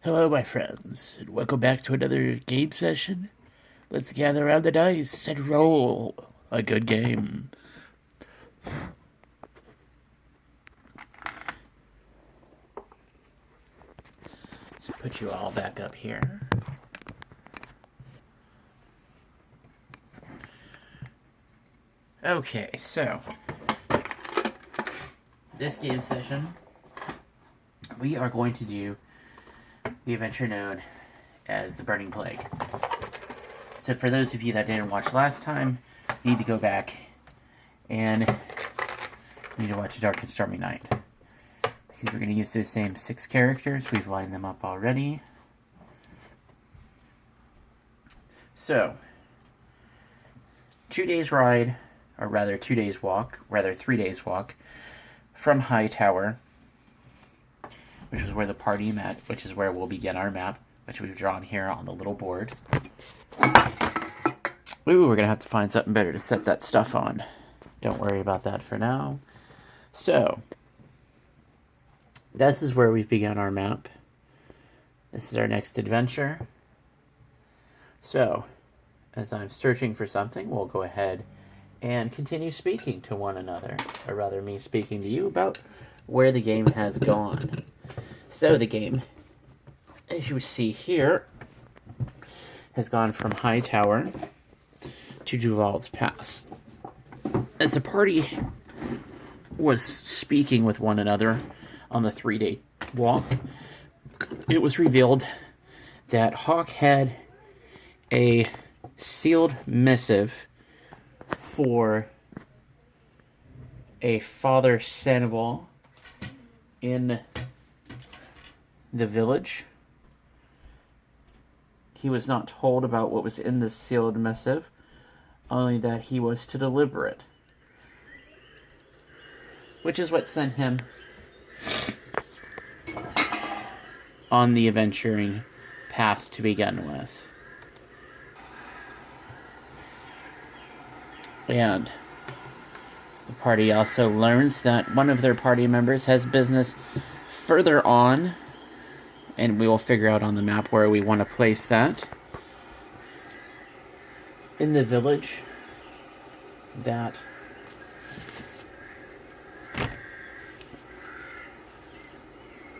Hello, my friends, and welcome back to another game session. Let's gather around the dice and roll a good game. So put you all back up here. Okay, so this game session, we are going to do the adventure known as the Burning Plague. So for those of you that didn't watch last time, you need to go back and you need to watch A Dark and Stormy Night. Because we're going to use those same 6 characters. We've lined them up already. So, 2 days ride, or rather 2 days walk, rather 3 days walk, from Hightower, which is where the party met, which is where we'll begin our map, which we've drawn here on the little board. Ooh, we're going to have to find something better to set that stuff on. Don't worry about that for now. So, this is where we've begun our map. This is our next adventure. So, as I'm searching for something, we'll go ahead and continue speaking to one another, or rather me speaking to you about where the game has gone. So the game, as you see here, has gone from Hightower to Duval's Pass. As the party was speaking with one another on the 3-day walk, it was revealed that Hawk had a sealed missive for a Father Sandoval in the village. He was not told about what was in the sealed missive, only that he was to deliver it. Which is what sent him on the adventuring path to begin with. And the party also learns that one of their party members has business further on, and we will figure out on the map where we want to place that, in the village, that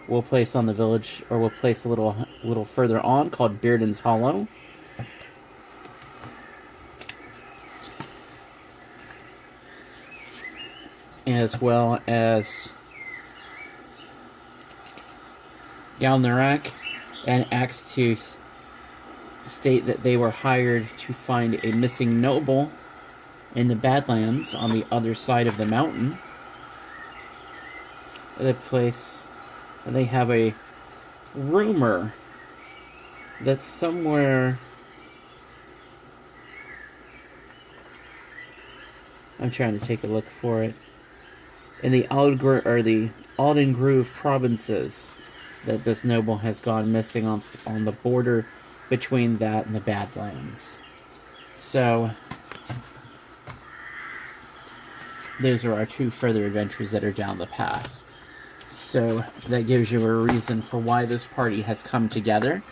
we'll place on the village, or we'll place a little further on, called Bearden's Hollow. As well as Galnarak and Axetooth state that they were hired to find a missing noble in the Badlands on the other side of the mountain. At a place where they have a rumor that somewhere, I'm trying to take a look for it, in the Alden Grove provinces, that this noble has gone missing on the border between that and the Badlands. So, those are our 2 further adventures that are down the path. So, that gives you a reason for why this party has come together,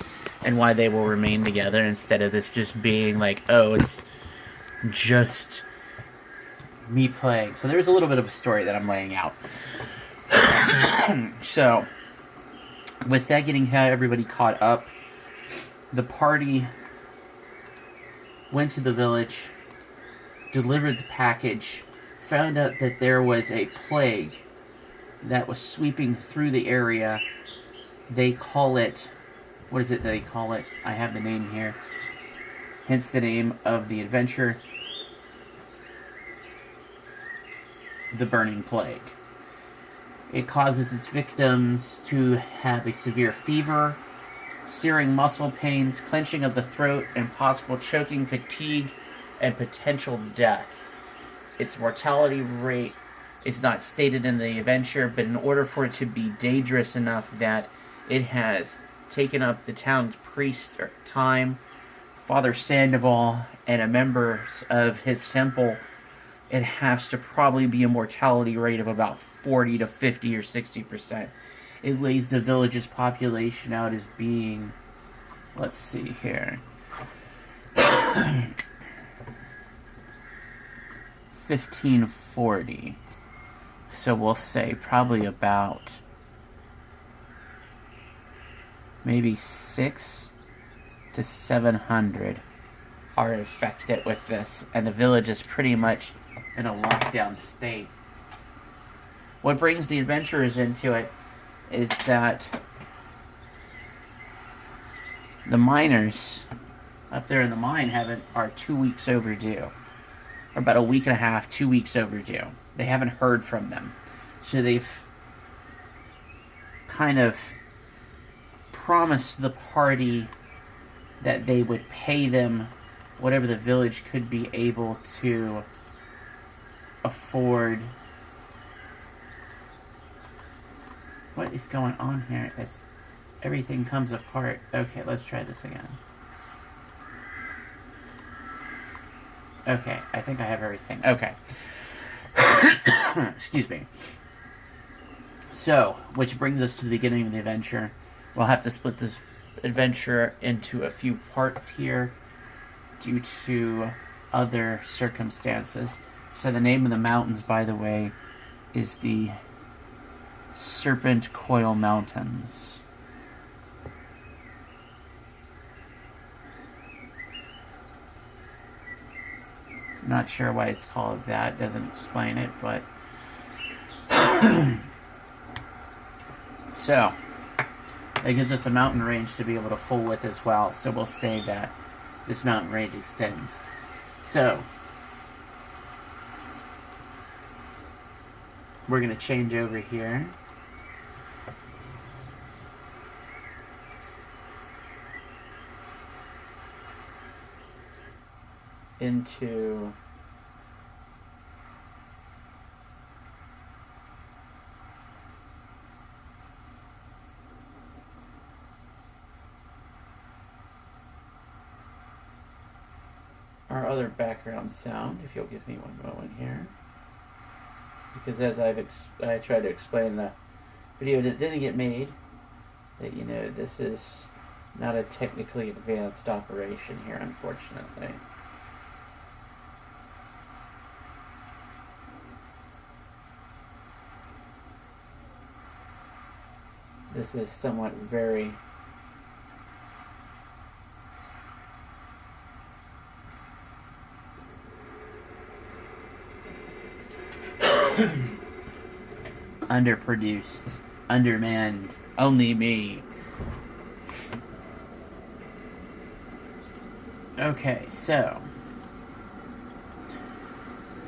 and why they will remain together, instead of this just being like, oh, it's just me playing. So there's a little bit of a story that I'm laying out. So, with that getting everybody caught up, the party went to the village, delivered the package, found out that there was a plague that was sweeping through the area. They call it, what is it they call it? I have the name here. Hence the name of the adventure, the Burning Plague. It causes its victims to have a severe fever, searing muscle pains, clenching of the throat, and possible choking, fatigue, and potential death. Its mortality rate is not stated in the adventure, but in order for it to be dangerous enough that it has taken up the town's priest time, Father Sandoval, and a members of his temple, it has to probably be a mortality rate of about 40 to 50 or 60%. it lays the village's population out as being, let's see here, 1540. So we'll say probably about maybe 600 to 700 are infected with this, and the village is pretty much in a lockdown state. What brings the adventurers into it is that the miners up there in the mine are 2 weeks overdue. Or about a week and a half, 2 weeks overdue. They haven't heard from them. So they've kind of promised the party that they would pay them whatever the village could be able to afford. What is going on here? Everything comes apart. Okay, let's try this again. Okay, I think I have everything. Okay. Excuse me. So, which brings us to the beginning of the adventure. We'll have to split this adventure into a few parts here due to other circumstances. So the name of the mountains, by the way, is the Serpent Coil Mountains. Not sure why it's called that. Doesn't explain it, but so that gives us a mountain range to be able to fool with as well. So we'll say that this mountain range extends. So we're going to change over here. Into our other background sound, if you'll give me one moment here, because as I tried to explain in the video that didn't get made, that this is not a technically advanced operation here, unfortunately. This is somewhat very underproduced, undermanned, only me. Okay, so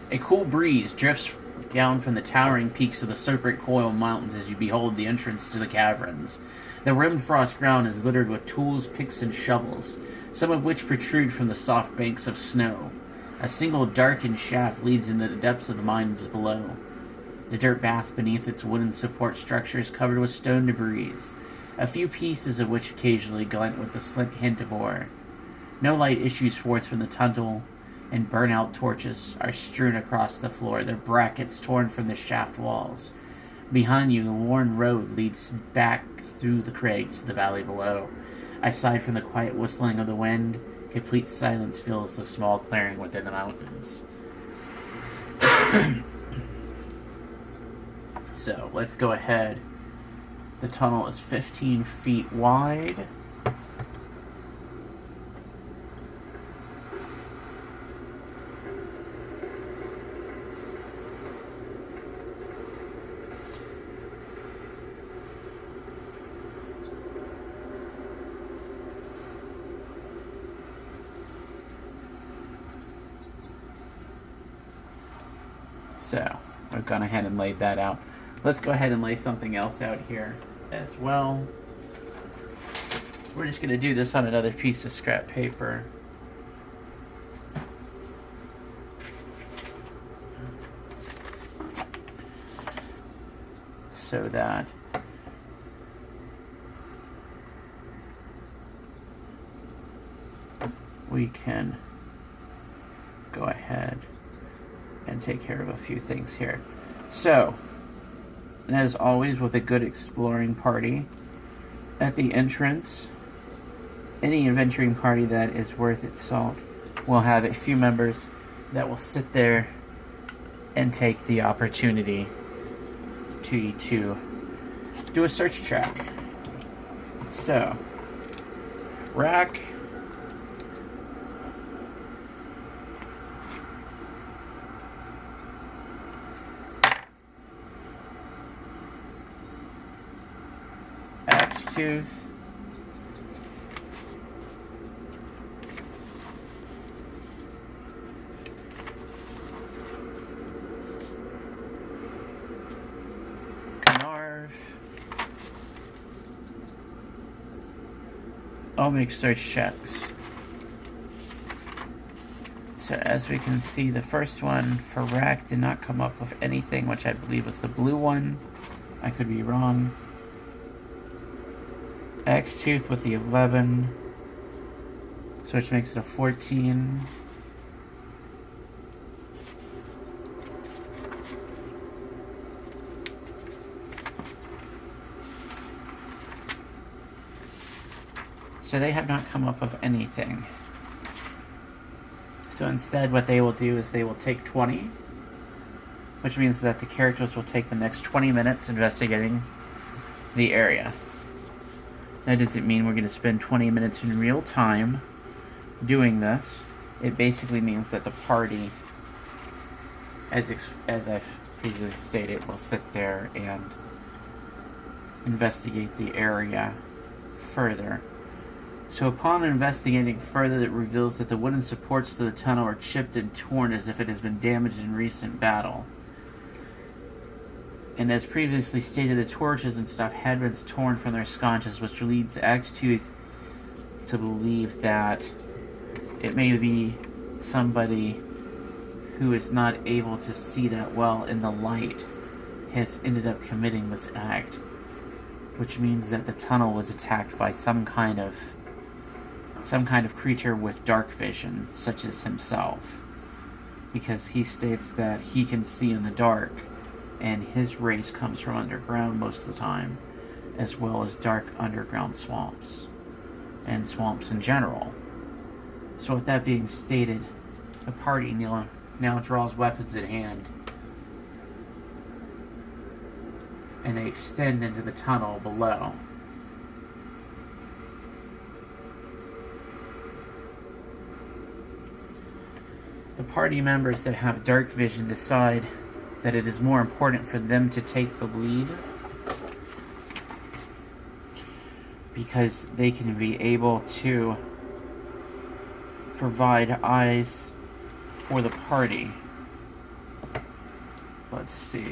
a cool breeze drifts down from the towering peaks of the Serpent Coil Mountains as you behold the entrance to the caverns. The rimmed frost ground is littered with tools, picks, and shovels, some of which protrude from the soft banks of snow. A single darkened shaft leads into the depths of the mines below. The dirt bath beneath its wooden support structure is covered with stone debris, a few pieces of which occasionally glint with a slight hint of ore. No light issues forth from the tunnel, and burnt-out torches are strewn across the floor, their brackets torn from the shaft walls. Behind you, the worn road leads back through the crags to the valley below. Aside from the quiet whistling of the wind, complete silence fills the small clearing within the mountains. So, let's go ahead. The tunnel is 15 feet wide. So, I've gone ahead and laid that out. Let's go ahead and lay something else out here as well. We're just going to do this on another piece of scrap paper. So that we can go ahead and take care of a few things here. So, And as always, with a good exploring party, at the entrance, any adventuring party that is worth its salt will have a few members that will sit there and take the opportunity to do a search track. So, rack. Axe tooth. I'll make search checks. So as we can see, the first one for rack did not come up with anything, which I believe was the blue one. I could be wrong. Axe tooth with the 11, so which makes it a 14. So they have not come up with anything. So instead what they will do is they will take 20, which means that the characters will take the next 20 minutes investigating the area. That doesn't mean we're going to spend 20 minutes in real time doing this. It basically means that the party, as I've previously stated, will sit there and investigate the area further. So upon investigating further, it reveals that the wooden supports to the tunnel are chipped and torn as if it has been damaged in recent battle. And as previously stated, the torches and stuff had been torn from their sconces, which leads Axe Tooth to believe that it may be somebody who is not able to see that well in the light has ended up committing this act, which means that the tunnel was attacked by some kind of creature with dark vision, such as himself, because he states that he can see in the dark, and his race comes from underground most of the time, as well as dark underground swamps, and swamps in general. So with that being stated, the party now draws weapons at hand, and they extend into the tunnel below. The party members that have dark vision decide that it is more important for them to take the lead because they can be able to provide eyes for the party. Let's see.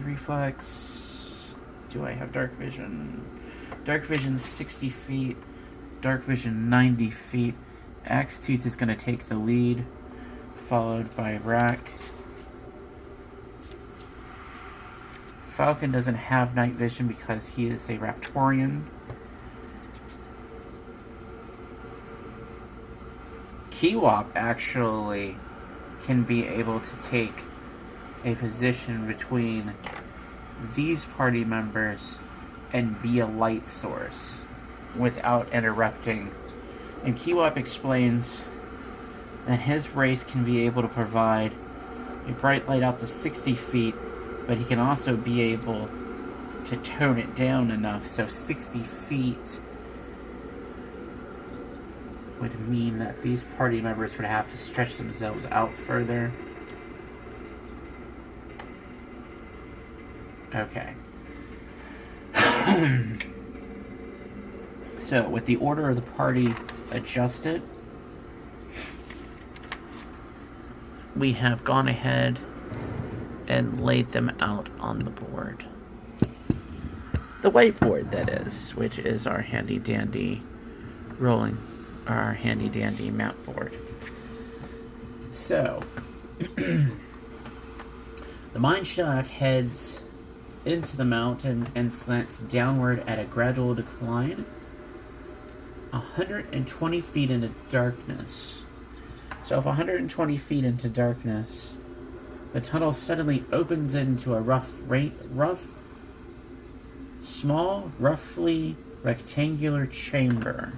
Reflex. Do I have dark vision? Dark vision 60 feet. Dark vision 90 feet. Axe Tooth is going to take the lead, followed by Rack. Falcon doesn't have night vision because he is a Raptorian. Kiwop actually can be able to take a position between these party members and be a light source without interrupting. And Kiwop explains that his race can be able to provide a bright light out to 60 feet, but he can also be able to tone it down enough so 60 feet would mean that these party members would have to stretch themselves out further. Okay. So, with the order of the party adjusted, we have gone ahead and laid them out on the board. The whiteboard, that is, which is our handy-dandy map board. So, the mine shaft heads into the mountain and slants downward at a gradual decline, 120 feet into darkness. So if 120 feet into darkness, The tunnel suddenly opens into a small, roughly rectangular chamber.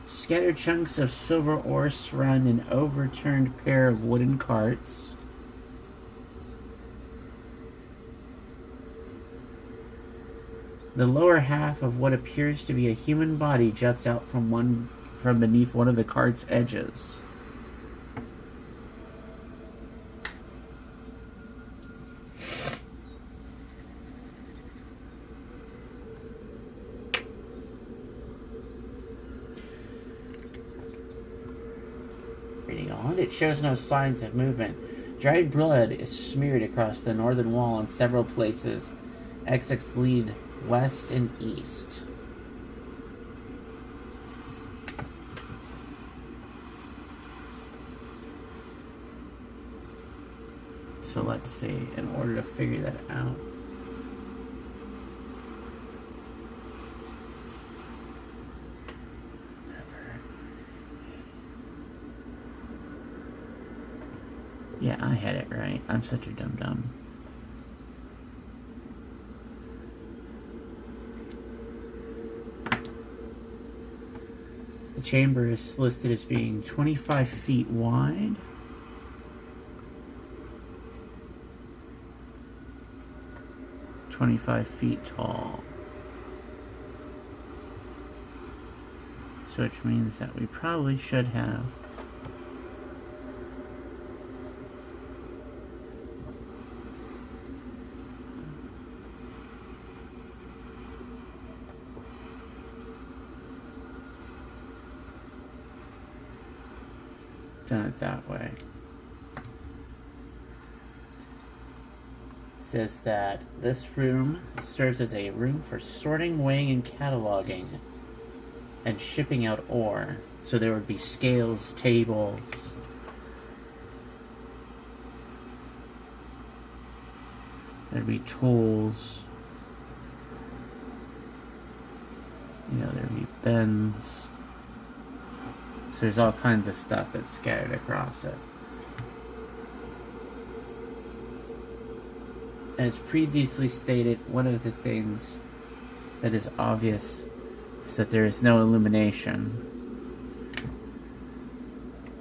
Scattered chunks of silver ore surround an overturned pair of wooden carts. The lower half of what appears to be a human body juts out from beneath one of the cart's edges. Reading on, it shows no signs of movement. Dried blood is smeared across the northern wall in several places. Exits lead west and east. So let's see, in order to figure that out. Yeah, I had it right. I'm such a dum-dum. The chamber is listed as being 25 feet wide. "25 feet tall." So which means that we probably should have done it that way. It says that this room serves as a room for sorting, weighing, and cataloging, and shipping out ore. So there would be scales, tables. There'd be tools. You know, there'd be bins. So there's all kinds of stuff that's scattered across it. As previously stated, one of the things that is obvious is that there is no illumination.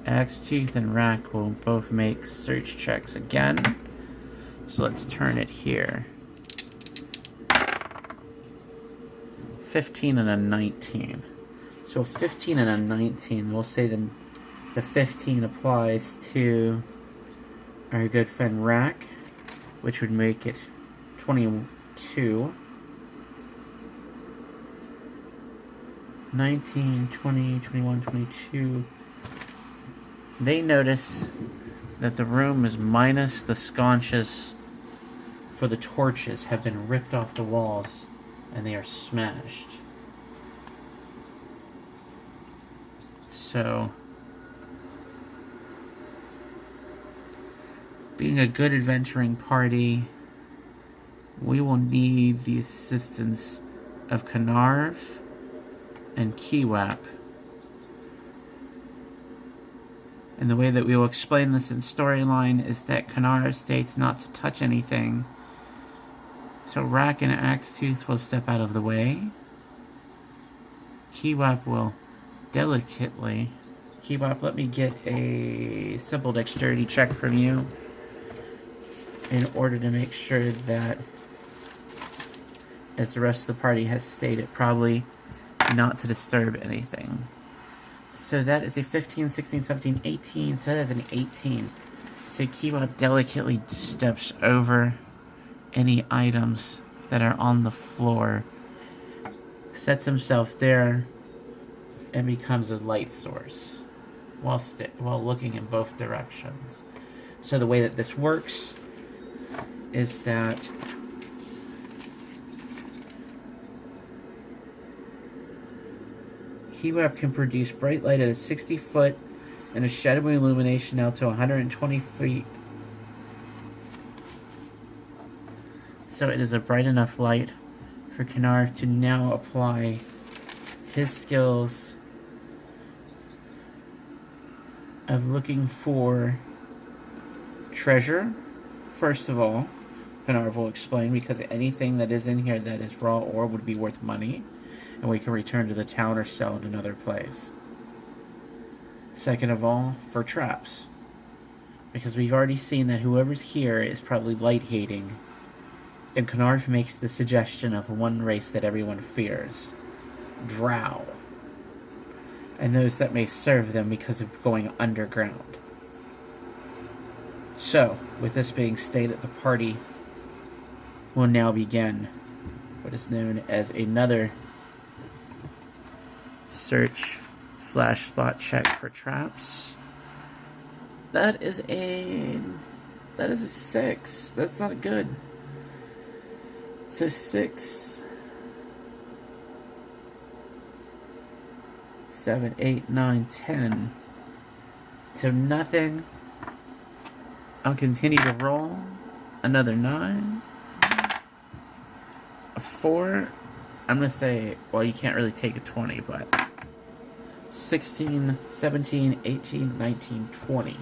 Axetooth and Rack will both make search checks again. So let's turn it here. 15 and a 19. So 15 and a 19, we'll say the 15 applies to our good friend Rack, which would make it 22. 19, 20, 21, 22. They notice that the room is minus the sconces for the torches have been ripped off the walls and they are smashed. So, being a good adventuring party, we will need the assistance of Canarv and Kiwap. And the way that we will explain this in storyline is that Canarv states not to touch anything. So Rack and Axetooth will step out of the way. Kiwap will delicately... Kiwap, let me get a simple dexterity check from you in order to make sure that, as the rest of the party has stated, probably not to disturb anything. So that is a 15, 16, 17, 18. So that is an 18. So Kiwap delicately steps over any items that are on the floor, sets himself there, and becomes a light source while looking in both directions. So the way that this works is that Kiwap can produce bright light at a 60 foot and a shadowy illumination out to 120 feet. So it is a bright enough light for Kennard to now apply his skills of looking for treasure. First of all, Kennard will explain, because anything that is in here that is raw ore would be worth money, and we can return to the town or sell it in another place. Second of all, for traps, because we've already seen that whoever's here is probably light-hating, and Kennard makes the suggestion of one race that everyone fears, Drow, and those that may serve them because of going underground. So, with this being stated, the party will now begin what is known as another search/spot check for traps. That is a 6. That's not good. So 6, 7, 8, 9, 10. So nothing. I'll continue to roll. Another 9. A 4. I'm going to say, well, you can't really take a 20, but 16, 17, 18, 19, 20.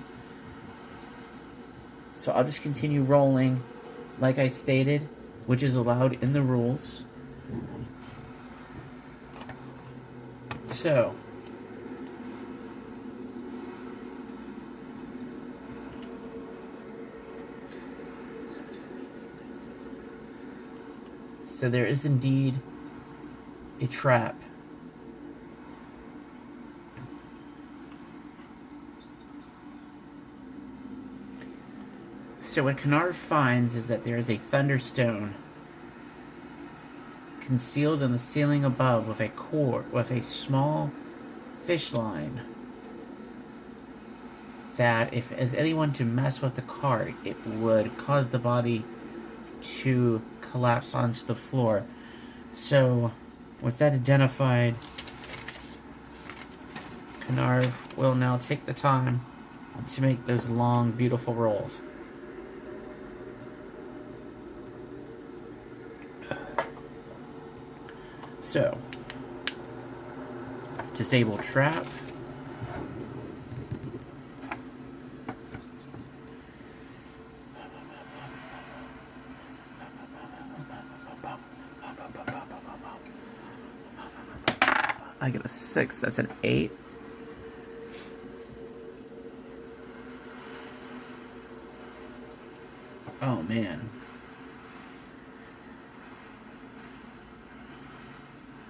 So I'll just continue rolling, like I stated, which is allowed in the rules. So, there is indeed a trap. So what Kennard finds is that there is a thunderstone concealed in the ceiling above with a small fish line, that if as anyone to mess with the cart, it would cause the body to collapse onto the floor. So with that identified, Kennard will now take the time to make those long, beautiful rolls. So, disable trap. I get a 6, that's an 8. Oh man.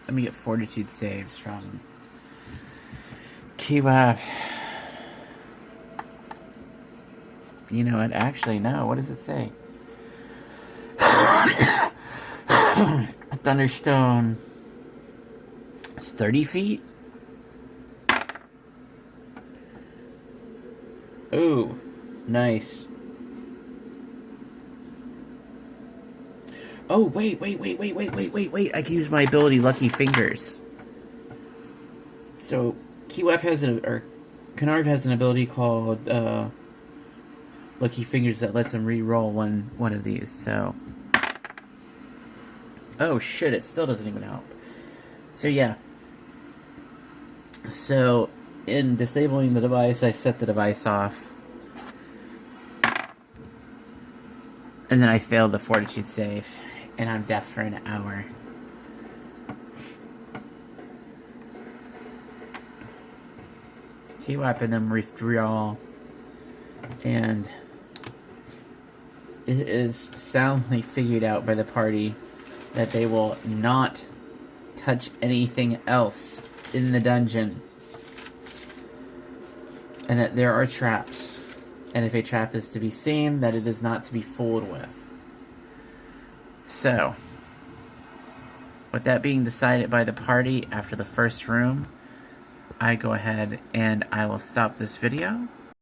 Let me get fortitude saves from Kiwap. You know what? Actually, no. What does it say? Thunderstone. It's 30 feet? Ooh. Nice. Oh, wait. I can use my ability Lucky Fingers. So, Kennard has an ability called Lucky Fingers that lets him re-roll one of these, so... Oh shit, it still doesn't even help. So yeah. So, in disabling the device, I set the device off. And then I failed the fortitude save. And I'm deaf for an hour. T-Weapon them withdraw. And it is soundly figured out by the party that they will not touch anything else in the dungeon. And that there are traps. And if a trap is to be seen, that it is not to be fooled with. So, with that being decided by the party after the first room, I go ahead and I will stop this video.